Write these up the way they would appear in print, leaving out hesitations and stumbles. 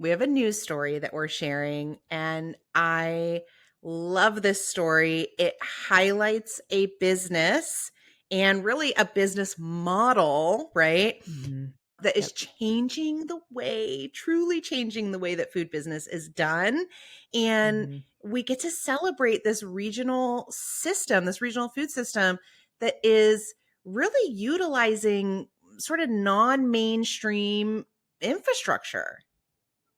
we have a news story that we're sharing, and I love this story. It highlights a business and really a business model, right? Mm-hmm. That is Yep. changing the way, truly changing the way that food business is done. And Mm-hmm. we get to celebrate this regional system, this regional food system that is really utilizing sort of non-mainstream infrastructure.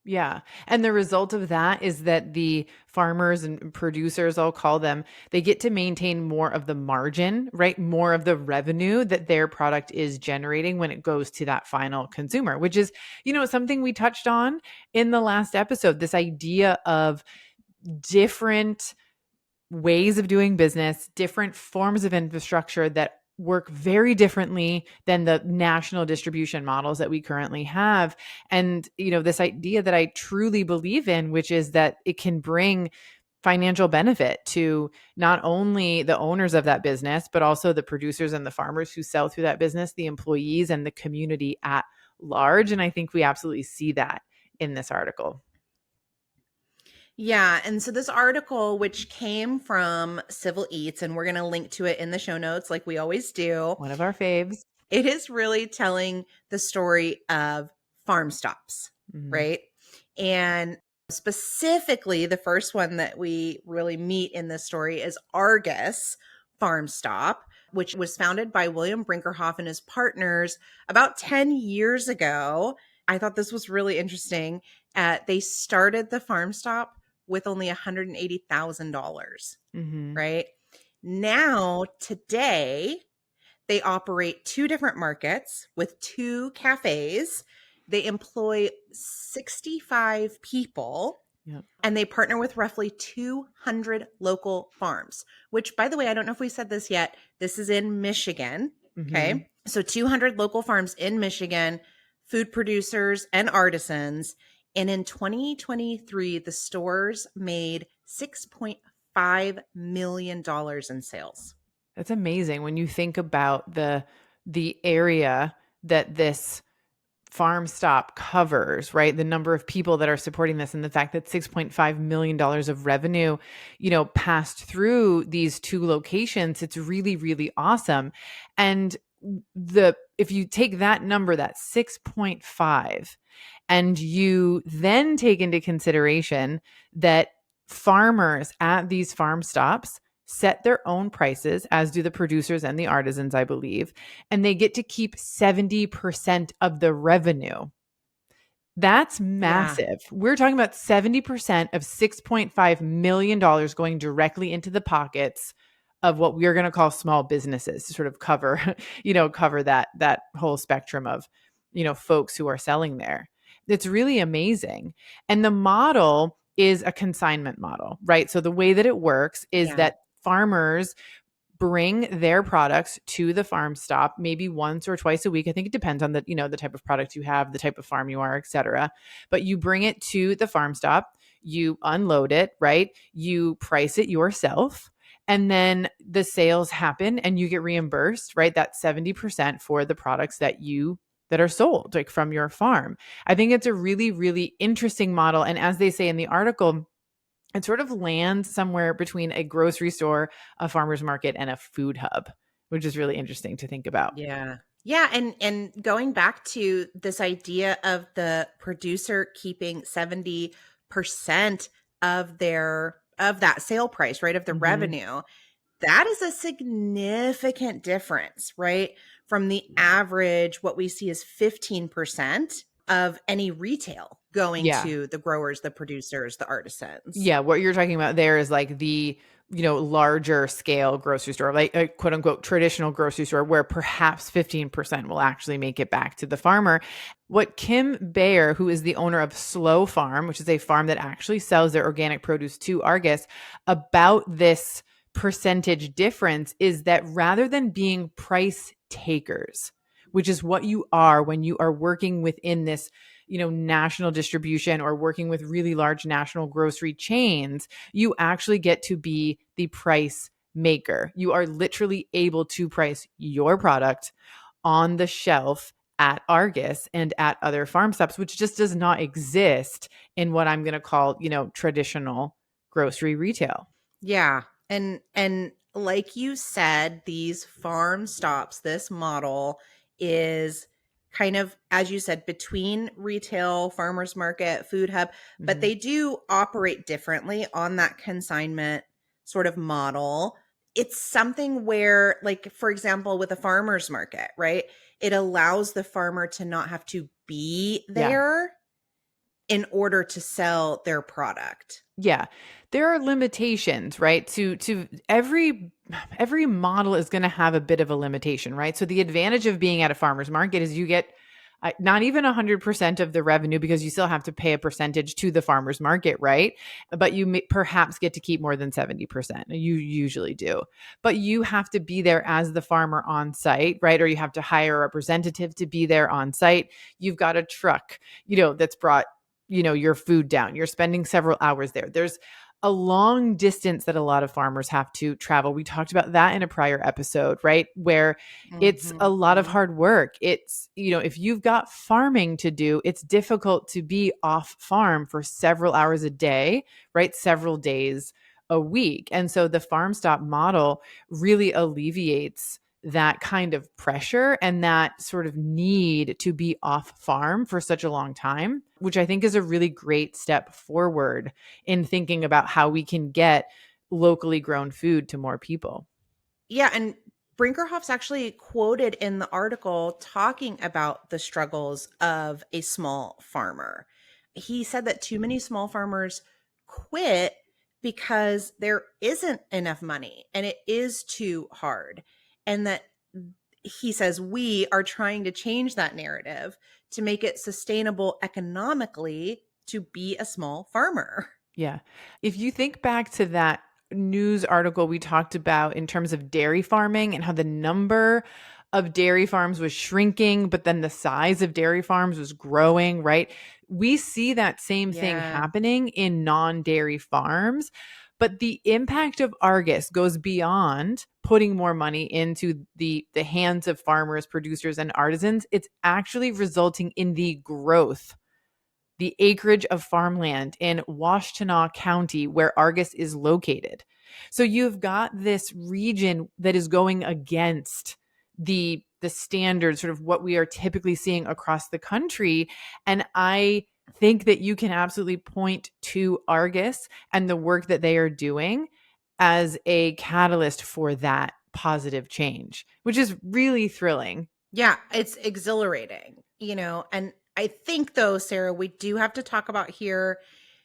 Yeah. And the result of that is that the farmers and producers, I'll call them, they get to maintain more of the margin, right? More of the revenue that their product is generating when it goes to that final consumer, which is, something we touched on in the last episode, this idea of different ways of doing business, different forms of infrastructure that work very differently than the national distribution models that we currently have. And, this idea that I truly believe in, which is that it can bring financial benefit to not only the owners of that business, but also the producers and the farmers who sell through that business, the employees and the community at large. And I think we absolutely see that in this article. Yeah. And so this article, which came from Civil Eats, and we're going to link to it in the show notes like we always do, One of our faves. it is really telling the story of farm stops, Mhm. right? And specifically, the first one that we really meet in this story is Argus Farm Stop, which was founded by William Brinkerhoff and his partners about 10 years ago. I thought this was really interesting. They started the Farm Stop with only $180,000, Mhm. right? Now, today, they operate two different markets with two cafes. They employ 65 people Yep. and they partner with roughly 200 local farms, which, by the way, I don't know if we said this yet. This is in Michigan. Mhm. Okay. So 200 local farms in Michigan, food producers and artisans. And in 2023, the stores made $6.5 million in sales. That's amazing when you think about the area that this farm stop covers, right? The number of people that are supporting this and the fact that $6.5 million of revenue, passed through these two locations. It's really, really awesome. And if you take that number, that 6.5, and you then take into consideration that farmers at these farm stops set their own prices, as do the producers and the artisans, I believe, and they get to keep 70% of the revenue. That's Yeah. massive. We're talking about 70% of $6.5 million going directly into the pockets of what we're going to call small businesses to sort of cover, cover that whole spectrum of, folks who are selling there. It's really amazing. And the model is a consignment model, right? So the way that it works is Yeah. that farmers bring their products to the farm stop maybe once or twice a week. I think it depends on the type of product you have, the type of farm you are, et cetera. But you bring it to the farm stop, you unload it, right? You price it yourself. And then the sales happen and you get reimbursed, right? That 70% for the products that are sold, like from your farm. I think it's a really, really interesting model. And as they say in the article, it sort of lands somewhere between a grocery store, a farmer's market, and a food hub, which is really interesting to think about. Yeah. Yeah, and going back to this idea of the producer keeping 70% of that sale price, right? Of the Mhm. revenue. That is a significant difference, right? From the average, what we see is 15% of any retail going Yeah. to the growers, the producers, the artisans. Yeah, what you're talking about there is like the, larger scale grocery store, like a quote unquote traditional grocery store where perhaps 15% will actually make it back to the farmer. What Kim Bayer, who is the owner of Slow Farm, which is a farm that actually sells their organic produce to Argus, about this percentage difference is that rather than being price takers, which is what you are when you are working within this national distribution or working with really large national grocery chains, you actually get to be the price maker. You are literally able to price your product on the shelf at Argus and at other farm stops, which just does not exist in what I'm going to call, traditional grocery retail. Yeah. And like you said, these farm stops, this model is kind of, as you said, between retail, farmers market, food hub, but Mm-hmm. they do operate differently on that consignment sort of model. It's something where, like, for example, with a farmer's market, right? It allows the farmer to not have to be Yeah. there in order to sell their product. Yeah. There are limitations, right? To every model is going to have a bit of a limitation, right? So the advantage of being at a farmer's market is you get not even 100% of the revenue, because you still have to pay a percentage to the farmer's market, right? But you may perhaps get to keep more than 70%. You usually do. But you have to be there as the farmer on site, right? Or you have to hire a representative to be there on site. You've got a truck, that's brought your food down. You're spending several hours there. There's a long distance that a lot of farmers have to travel. We talked about that in a prior episode, right? Where it's a lot of Mhm. hard work. It's, if you've got farming to do, it's difficult to be off farm for several hours a day, right? Several days a week. And so the farm stop model really alleviates that kind of pressure and that sort of need to be off farm for such a long time, which I think is a really great step forward in thinking about how we can get locally grown food to more people. Yeah, and Brinkerhoff's actually quoted in the article talking about the struggles of a small farmer. He said that too many small farmers quit because there isn't enough money and it is too hard. And that he says we are trying to change that narrative to make it sustainable economically to be a small farmer. Yeah. If you think back to that news article we talked about in terms of dairy farming and how the number of dairy farms was shrinking, but then the size of dairy farms was growing, right? We see that same thing Yeah. happening in non dairy farms. But the impact of Argus goes beyond putting more money into the hands of farmers, producers, and artisans. It's actually resulting in the acreage of farmland in Washtenaw County where Argus is located. So you've got this region that is going against the standards, sort of what we are typically seeing across the country. And I think that you can absolutely point to Argus and the work that they are doing as a catalyst for that positive change, which is really thrilling. Yeah, it's exhilarating, and I think though, Sarah, we do have to talk about here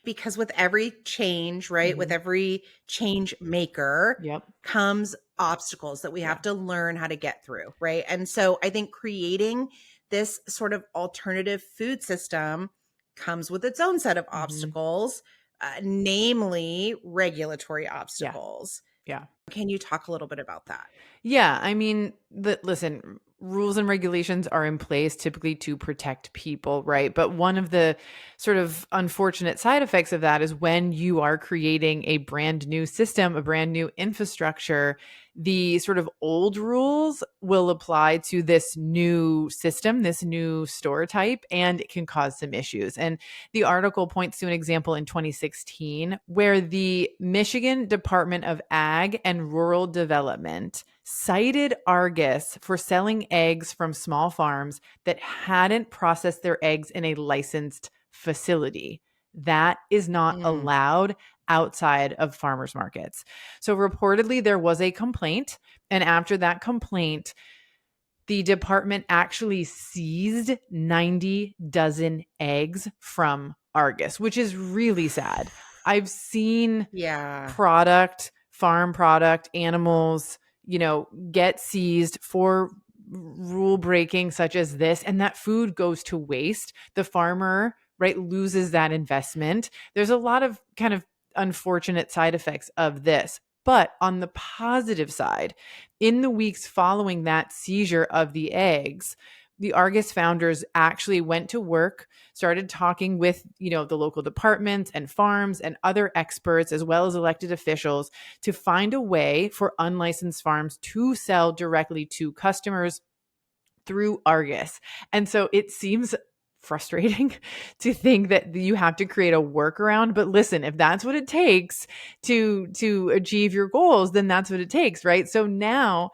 because with every change, right, with Mhm. every change maker Yep. comes obstacles that we Yeah. have to learn how to get through, right? And so I think creating this sort of alternative food system comes with its own set of Mhm. obstacles, namely regulatory Yeah. obstacles. Yeah. Can you talk a little bit about that? Yeah, I mean, listen, rules and regulations are in place typically to protect people, right? But one of the sort of unfortunate side effects of that is when you are creating a brand new system, a brand new infrastructure, the sort of old rules will apply to this new system, this new store type, and it can cause some issues. And the article points to an example in 2016 where the Michigan Department of Ag and Rural Development cited Argus for selling eggs from small farms that hadn't processed their eggs in a licensed facility. That is not Mm, allowed outside of farmers markets. So reportedly there was a complaint, and after that complaint, the department actually seized 90 dozen eggs from Argus, which is really sad. I've seen yeah. farm product, animals, get seized for rule breaking such as this, and that food goes to waste. The farmer, right, loses that investment. There's a lot of kind of unfortunate side effects of this. But on the positive side, in the weeks following that seizure of the eggs, the Argus founders actually went to work, started talking with, the local departments and farms and other experts, as well as elected officials, to find a way for unlicensed farms to sell directly to customers through Argus. And so it seems frustrating to think that you have to create a workaround, but listen, if that's what it takes to achieve your goals, then that's what it takes, right? So now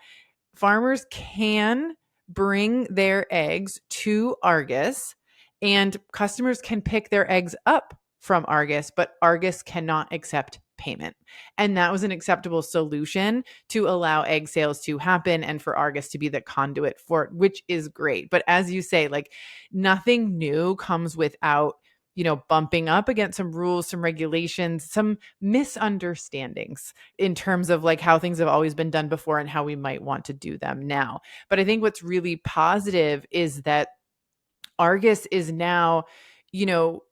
farmers can bring their eggs to Argus and customers can pick their eggs up from Argus, but Argus cannot accept payment. And that was an acceptable solution to allow egg sales to happen and for Argus to be the conduit for it, which is great. But as you say, like nothing new comes without bumping up against some rules, some regulations, some misunderstandings in terms of like how things have always been done before and how we might want to do them now. But I think what's really positive is that Argus is now, you know,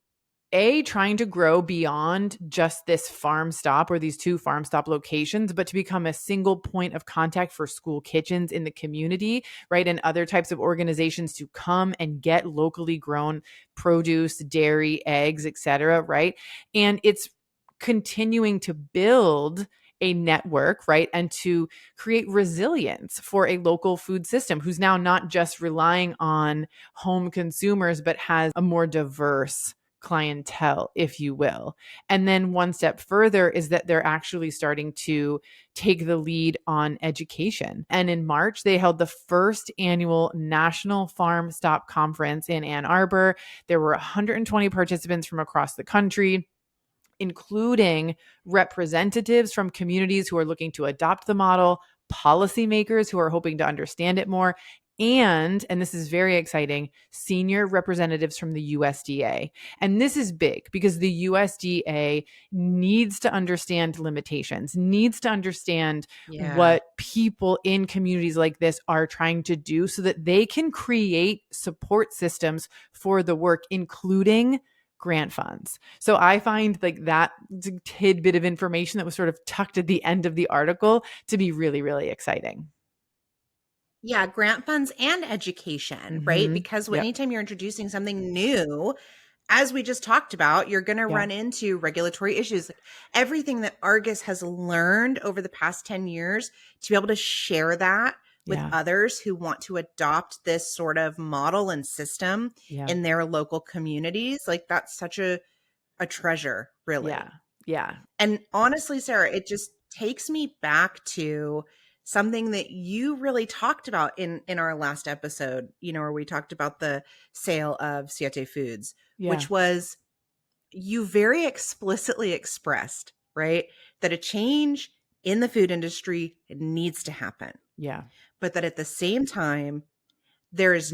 trying to grow beyond just this farm stop or these two farm stop locations, but to become a single point of contact for school kitchens in the community, right? And other types of organizations to come and get locally grown produce, dairy, eggs, et cetera, right? And it's continuing to build a network, right? And to create resilience for a local food system who's now not just relying on home consumers, but has a more diverse clientele, if you will. And then one step further is that they're actually starting to take the lead on education. And in March, they held the first annual National Farm Stop Conference in Ann Arbor. There were 120 participants from across the country, including representatives from communities who are looking to adopt the model, policymakers who are hoping to understand it more, and this is very exciting, senior representatives from the USDA. And this is big because the USDA needs to understand limitations, needs to understand Yeah. what people in communities like this are trying to do so that they can create support systems for the work, including grant funds. So I find like that tidbit of information that was sort of tucked at the end of the article to be really, really exciting. Yeah, grant funds and education, right? Mm-hmm. Because Yep. anytime you're introducing something new, as we just talked about, you're going to Yeah. run into regulatory issues. Like everything that Argus has learned over the past 10 years to be able to share that with Yeah. others who want to adopt this sort of model and system Yeah. in their local communities, like that's such a treasure, Yeah. really. Yeah. And honestly, Sarah, it just takes me back to something that you really talked about in our last episode, where we talked about the sale of Siete Foods, Yeah. which was you very explicitly expressed, right, that a change in the food industry needs to happen, Yeah. but that at the same time, there is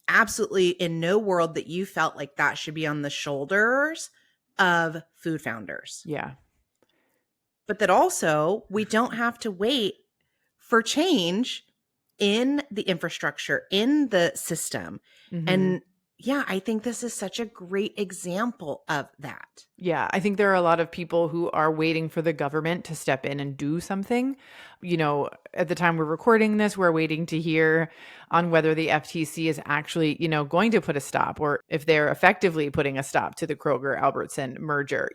absolutely in no world that you felt like that should be on the shoulders of food founders, Yeah. but that also we don't have to wait for change in the infrastructure, in the system. Mm-hmm. And yeah, I think this is such a great example of that. Yeah, I think there are a lot of people who are waiting for the government to step in and do something. At the time we're recording this, we're waiting to hear on whether the FTC is actually, going to put a stop or if they're effectively putting a stop to the Kroger Albertson merger,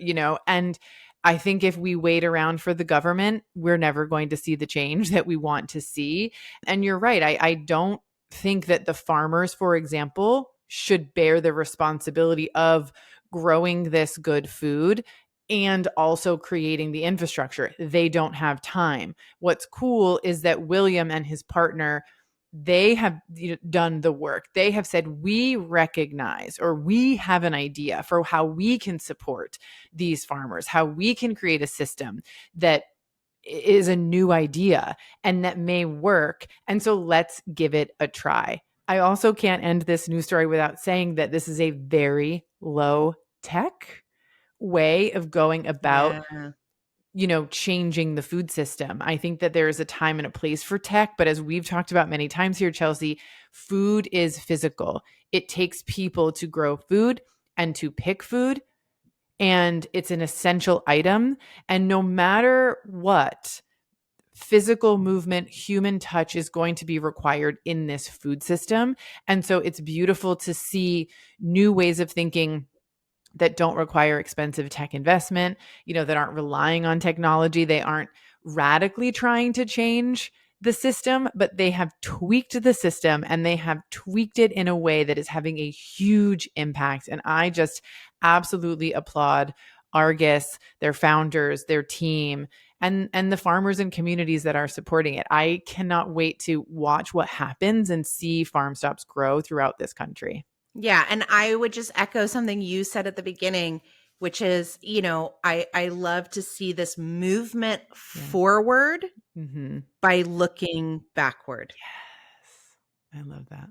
and I think if we wait around for the government, we're never going to see the change that we want to see. And you're right. I don't think that the farmers, for example, should bear the responsibility of growing this good food and also creating the infrastructure. They don't have time. What's cool is that William and his partner, they have done the work. They have said, we recognize or we have an idea for how we can support these farmers, how we can create a system that is a new idea and that may work. And so let's give it a try. I also can't end this news story without saying that this is a very low tech way of going about Yeah. changing the food system. I think that there is a time and a place for tech, but as we've talked about many times here, Chelsea, food is physical. It takes people to grow food and to pick food, and it's an essential item. And no matter what, physical movement, human touch is going to be required in this food system. And so it's beautiful to see new ways of thinking that don't require expensive tech investment, that aren't relying on technology. They aren't radically trying to change the system, but they have tweaked the system and they have tweaked it in a way that is having a huge impact. And I just absolutely applaud Argus, their founders, their team, and the farmers and communities that are supporting it. I cannot wait to watch what happens and see farm stops grow throughout this country. Yeah, and I would just echo something you said at the beginning, which is, I love to see this movement Yeah. forward Mm-hmm. by looking backward. Yes. I love that.